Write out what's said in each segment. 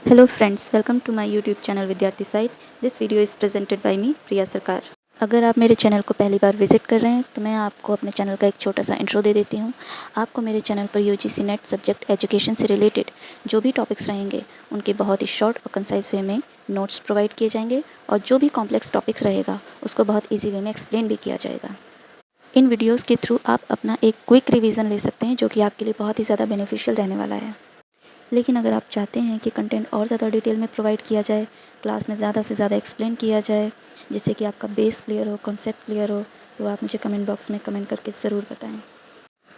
Hello friends, welcome to my YouTube channel Vidyarthi site. This video is presented by me Priya Sarkar. अगर आप मेरे channel को पहली बार विजिट कर रहे हैं तो मैं आपको अपने चैनल का एक छोटा सा इंट्रो दे देती हूँ। आपको मेरे चैनल पर यूजीसी नेट सब्जेक्ट एजुकेशन से रिलेटेड जो भी टॉपिक्स रहेंगे उनके बहुत ही शॉर्ट और कंसाइज वे में नोट्स प्रोवाइड किए जाएंगे और जो भी कॉम्प्लेक्स टॉपिक्स रहेगा उसको बहुत ईजी वे में एक्सप्लेन भी किया जाएगा। इन वीडियोज़ के थ्रू आप अपना एक क्विक रिवीजन ले सकते हैं जो कि आपके लिए बहुत ही ज़्यादा बेनिफिशियल रहने वाला है। लेकिन अगर आप चाहते हैं कि कंटेंट और ज़्यादा डिटेल में प्रोवाइड किया जाए, क्लास में ज़्यादा से ज़्यादा एक्सप्लेन किया जाए, जिससे कि आपका बेस क्लियर हो, कॉन्सेप्ट क्लियर हो, तो आप मुझे कमेंट बॉक्स में कमेंट करके ज़रूर बताएं।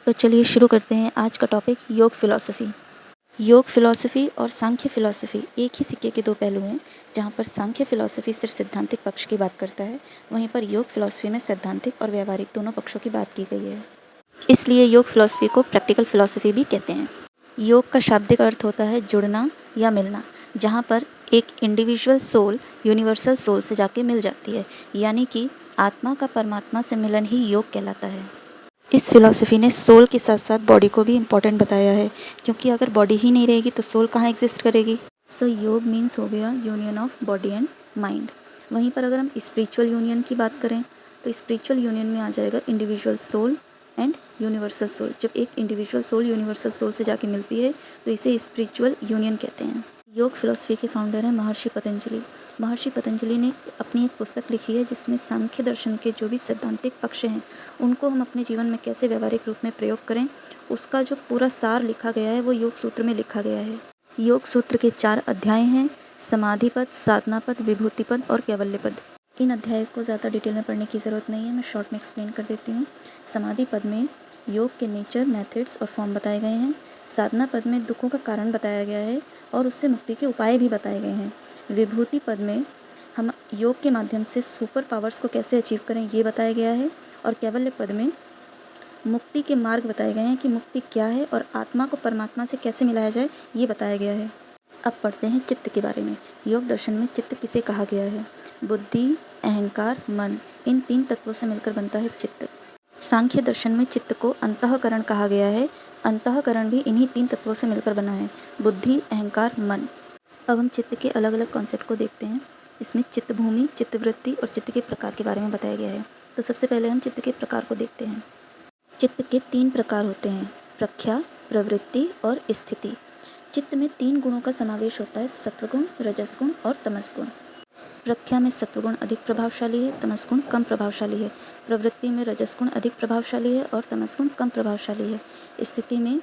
तो चलिए शुरू करते हैं आज का टॉपिक, योग फिलॉसफी। योग फिलॉसफी और सांख्य फिलॉसफी एक ही सिक्के के दो पहलू हैं। जहाँ पर सांख्य फिलॉसफी सिर्फ सैद्धांतिक पक्ष की बात करता है, वहीं पर योग फिलॉसफी में सैद्धांतिक और व्यावहारिक दोनों पक्षों की बात की गई है। इसलिए योग फिलॉसफी को प्रैक्टिकल फिलॉसफी भी कहते हैं। योग का शाब्दिक अर्थ होता है जुड़ना या मिलना, जहाँ पर एक इंडिविजुअल सोल यूनिवर्सल सोल से जाके मिल जाती है, यानी कि आत्मा का परमात्मा से मिलन ही योग कहलाता है। इस फिलॉसफी ने सोल के साथ साथ बॉडी को भी इम्पोर्टेंट बताया है, क्योंकि अगर बॉडी ही नहीं रहेगी तो सोल कहाँ एग्जिस्ट करेगी। सो योग मीन्स हो गया union of body and mind. वहीं पर अगर हम स्पिरिचुअल यूनियन की बात करें तो स्पिरिचुअल यूनियन में आ जाएगा individual soul and universal soul. जब एक इंडिविजुअल सोल यूनिवर्सल सोल से जाके मिलती है तो इसे स्पिरिचुअल यूनियन कहते हैं। योग फिलॉसफी के फाउंडर हैं महर्षि पतंजलि। महर्षि पतंजलि ने अपनी एक पुस्तक लिखी है जिसमें सांख्य दर्शन के जो भी सैद्धांतिक पक्ष हैं उनको हम अपने जीवन में कैसे व्यवहारिक रूप में प्रयोग करें, उसका जो पूरा सार लिखा गया है वो योग सूत्र में लिखा गया है। योग सूत्र के 4 अध्याय हैं, समाधिपद, साधनापद, विभूतिपद और कैवल्यपद। इन अध्याय को ज़्यादा डिटेल में पढ़ने की ज़रूरत नहीं है, मैं शॉर्ट में एक्सप्लेन कर देती हूँ। समाधि पद में योग के नेचर, मेथड्स और फॉर्म बताए गए हैं। साधना पद में दुखों का कारण बताया गया है और उससे मुक्ति के उपाय भी बताए गए हैं। विभूति पद में हम योग के माध्यम से सुपर पावर्स को कैसे अचीव करें ये बताया गया है। और कैवल्य पद में मुक्ति के मार्ग बताए गए हैं कि मुक्ति क्या है और आत्मा को परमात्मा से कैसे मिलाया जाए ये बताया गया है। अब पढ़ते हैं चित्त के बारे में। योग दर्शन में चित्त किसे कहा गया है? बुद्धि, अहंकार, मन, इन 3 तत्वों से मिलकर बनता है चित्त। सांख्य दर्शन में चित्त को अंतःकरण कहा गया है। अंतःकरण भी इन्हीं 3 तत्वों से मिलकर बना है, बुद्धि, अहंकार, मन। अब हम चित्त के अलग अलग कॉन्सेप्ट को देखते हैं। इसमें चित्त भूमि, चित्तवृत्ति और चित्त के प्रकार के बारे में बताया गया है। तो सबसे पहले हम चित्त के प्रकार को देखते हैं। चित्त के 3 प्रकार होते हैं, प्रख्या, प्रवृत्ति और स्थिति। चित्त में 3 गुणों का समावेश होता है, सत्वगुण, रजसगुण और तमसगुण। प्रख्या में सत्वगुण अधिक प्रभावशाली है, तमसगुण कम प्रभावशाली है। प्रवृत्ति में रजसगुण अधिक प्रभावशाली है और तमसगुण कम प्रभावशाली है। स्थिति में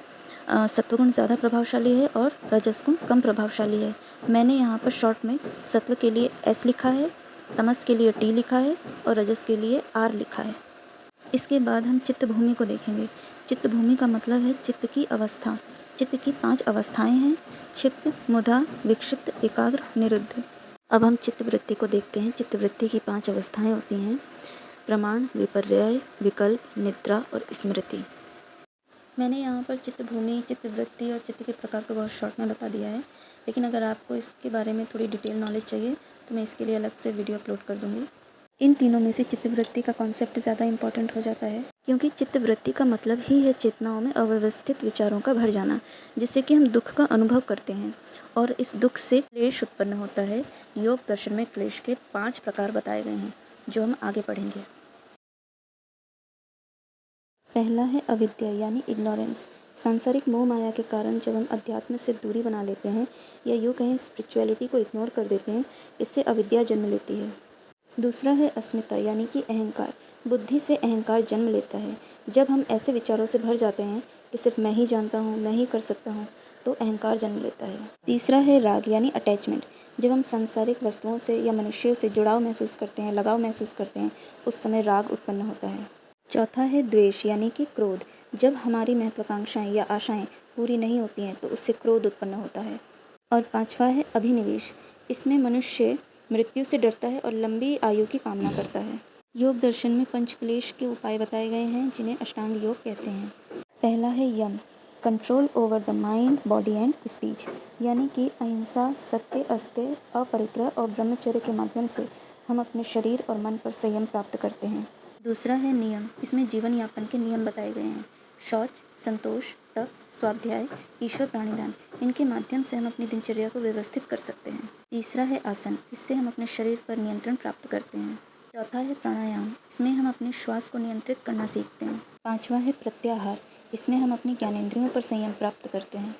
सत्वगुण ज़्यादा प्रभावशाली है और रजसगुण कम प्रभावशाली है। मैंने यहाँ पर शॉर्ट में सत्व के लिए S लिखा है, तमस के लिए T लिखा है और रजस के लिए R लिखा है। इसके बाद हम चित्त भूमि को देखेंगे। चित्त भूमि का मतलब है चित्त की अवस्था। चित्त की 5 अवस्थाएं हैं, क्षिप्त, मुदा, विक्षिप्त, एकाग्र, निरुद्ध। अब हम चित्तवृत्ति को देखते हैं। चित्तवृत्ति की 5 अवस्थाएं होती हैं, प्रमाण, विपर्यय, विकल्प, निद्रा और स्मृति। मैंने यहाँ पर चित्त भूमि, चित्तवृत्ति और चित्त के प्रकार को बहुत शॉर्ट में बता दिया है, लेकिन अगर आपको इसके बारे में थोड़ी डिटेल नॉलेज चाहिए तो मैं इसके लिए अलग से वीडियो अपलोड कर दूँगी। इन तीनों में से चित्तवृत्ति का कॉन्सेप्ट ज़्यादा इंपॉर्टेंट हो जाता है, क्योंकि चित्तवृत्ति का मतलब ही है चेतनाओं में अव्यवस्थित विचारों का भर जाना, जिससे कि हम दुख का अनुभव करते हैं और इस दुख से क्लेश उत्पन्न होता है। योग दर्शन में क्लेश के 5 प्रकार बताए गए हैं जो हम आगे पढ़ेंगे। पहला है अविद्या यानी इग्नोरेंस। सांसारिक मोह माया के कारण जब हम अध्यात्म से दूरी बना लेते हैं या यूँ कहें स्पिरिचुअलिटी को इग्नोर कर देते हैं, इससे अविद्या जन्म लेती है। दूसरा है अस्मिता यानी कि अहंकार। बुद्धि से अहंकार जन्म लेता है। जब हम ऐसे विचारों से भर जाते हैं कि सिर्फ मैं ही जानता हूँ, मैं ही कर सकता हूँ, तो अहंकार जन्म लेता है। तीसरा है राग यानी अटैचमेंट। जब हम सांसारिक वस्तुओं से या मनुष्यों से जुड़ाव महसूस करते हैं, लगाव महसूस करते हैं, उस समय राग उत्पन्न होता है। चौथा है द्वेष यानी कि क्रोध। जब हमारी महत्वाकांक्षाएं या आशाएं पूरी नहीं होती हैं तो उससे क्रोध उत्पन्न होता है। और पांचवा है अभिनिवेश। इसमें मनुष्य मृत्यु से डरता है और लंबी आयु की कामना करता है। योग दर्शन में पंचक्लेश के उपाय बताए गए हैं जिन्हें अष्टांग योग कहते हैं। पहला है yama, control over the mind, body and speech, यानी कि अहिंसा, सत्य, अस्त्य, अपरिग्रह और ब्रह्मचर्य के माध्यम से हम अपने शरीर और मन पर संयम प्राप्त करते हैं। दूसरा है नियम। इसमें जीवन यापन के नियम बताए गए हैं, शौच, संतोष, तप, स्वाध्याय, ईश्वर प्राणिदान, इनके माध्यम से हम अपनी दिनचर्या को व्यवस्थित कर सकते हैं। तीसरा है आसन, इससे हम अपने शरीर पर नियंत्रण प्राप्त करते हैं। चौथा है प्राणायाम, इसमें हम अपने श्वास को नियंत्रित करना सीखते हैं। पांचवा है प्रत्याहार, इसमें हम अपनी ज्ञानेंद्रियों पर संयम प्राप्त करते हैं।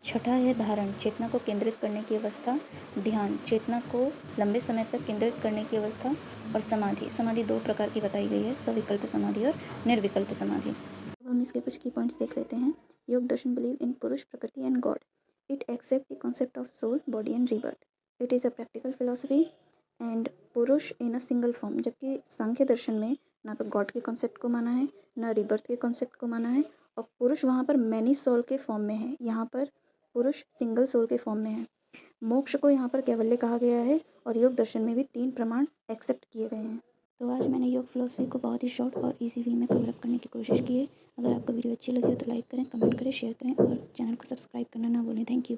छठा है धारण, चेतना को केंद्रित करने की अवस्था। ध्यान, चेतना को लंबे समय तक केंद्रित करने की अवस्था। और समाधि, समाधि दो प्रकार की बताई गई है, सविकल्प समाधि और निर्विकल्प समाधि। अब हम इसके कुछ की पॉइंट्स देख लेते हैं। योग दर्शन believe in Purusha, Prakriti and God. It accept the concept of soul, body and rebirth. It is a practical philosophy and Purusha in a single form. जबकि सांख्य दर्शन में ना तो गॉड के कॉन्सेप्ट को माना है, ना रीबर्थ के कॉन्सेप्ट को माना है, और पुरुष वहाँ पर मैनी सोल के फॉर्म में है, यहाँ पर पुरुष सिंगल सोल के फॉर्म में है। मोक्ष को यहाँ पर कैवल्य कहा गया है, और योग दर्शन में भी 3 प्रमाण एक्सेप्ट किए गए हैं। तो आज मैंने योग फिलोसफी को बहुत ही शॉर्ट और इजी वे में कवर अप करने की कोशिश की है। अगर आपको वीडियो अच्छी लगी हो तो लाइक करें, कमेंट करें, शेयर करें और चैनल को सब्सक्राइब करना ना भूलें। Thank you.